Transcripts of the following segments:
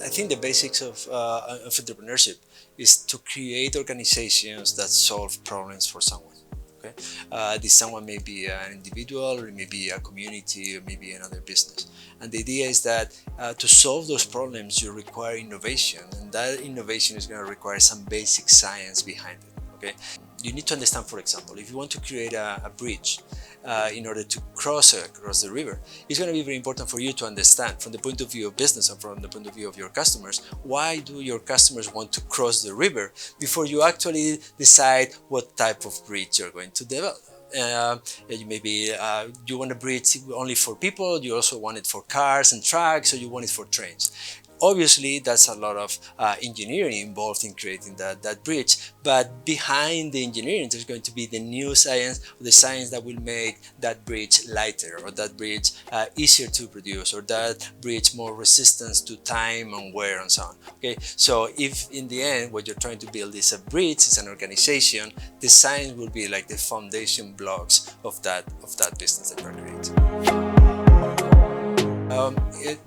I think the basics of entrepreneurship is to create organizations that solve problems for someone. Okay, this someone may be an individual, or it may be a community, or maybe another business. And the idea is that to solve those problems, you require innovation, and that innovation is going to require some basic science behind it. Okay, you need to understand, for example, if you want to create a bridge in order to cross the river, it's going to be very important for you to understand, from the point of view of business and from the point of view of your customers, why do your customers want to cross the river before you actually decide what type of bridge you're going to develop. Maybe you want a bridge only for people, you also want it for cars and trucks, or you want it for trains. Obviously, that's a lot of engineering involved in creating that bridge, but behind the engineering, there's going to be the new science, or the science that will make that bridge lighter, or that bridge easier to produce, or that bridge more resistant to time and wear and so on. Okay, so if in the end what you're trying to build is a bridge, it's an organization, the science will be like the foundation blocks of that business that you're creating.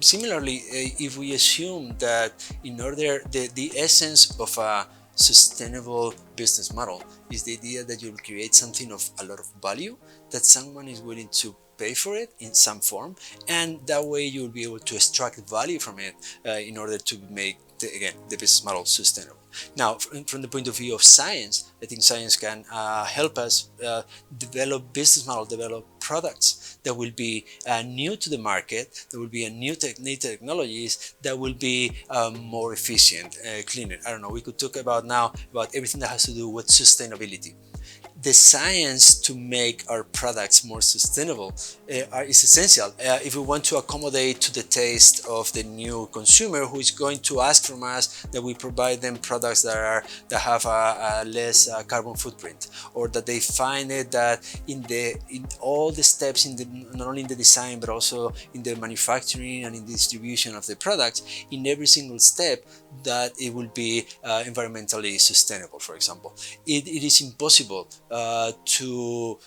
Similarly, if we assume that in order the essence of a sustainable business model is the idea that you'll create something of a lot of value, that someone is willing to pay for it in some form, and that way you'll be able to extract value from it in order to make the business model sustainable. Now, from the point of view of science, I think science can help us develop business model, develop products that will be new to the market, that will be new technologies that will be more efficient, cleaner. I don't know, we could talk about now about everything that has to do with sustainability. The science to make our products more sustainable is essential if we want to accommodate to the taste of the new consumer, who is going to ask from us that we provide them products that have a less carbon footprint, or that they find it that in all the steps, not only in the design but also in the manufacturing and in the distribution of the products, in every single step, that it will be environmentally sustainable. For example, it is impossible to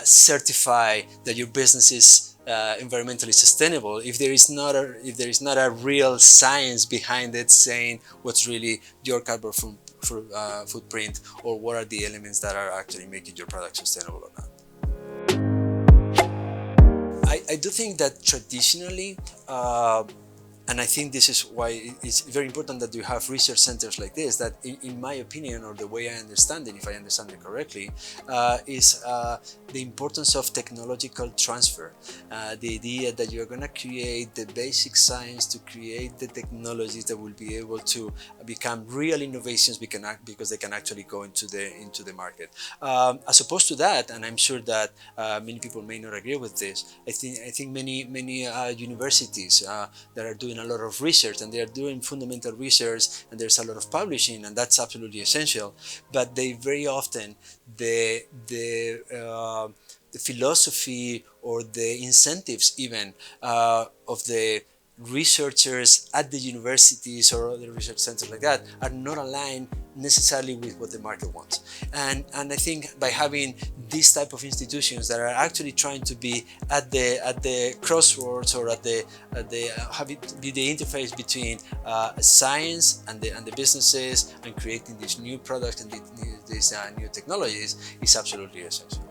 certify that your business is environmentally sustainable if there is not a real science behind it saying what's really your carbon footprint, or what are the elements that are actually making your product sustainable or not. I do think that traditionally, and I think this is why it's very important that you have research centers like this, that in my opinion, or the way I understand it, if I understand it correctly, is the importance of technological transfer. The idea that you're going to create the basic science to create the technologies that will be able to become real innovations because they can actually go into the market. As opposed to that, and I'm sure that many people may not agree with this, I think many universities that are doing a lot of research, and they are doing fundamental research, and there's a lot of publishing, and that's absolutely essential, but they very often the philosophy or the incentives even of the researchers at the universities or other research centers like that are not aligned necessarily with what the market wants. And I think by having these type of institutions that are actually trying to be at the crossroads, or have it be the interface between science and the businesses, and creating these new products and these new technologies, is absolutely essential.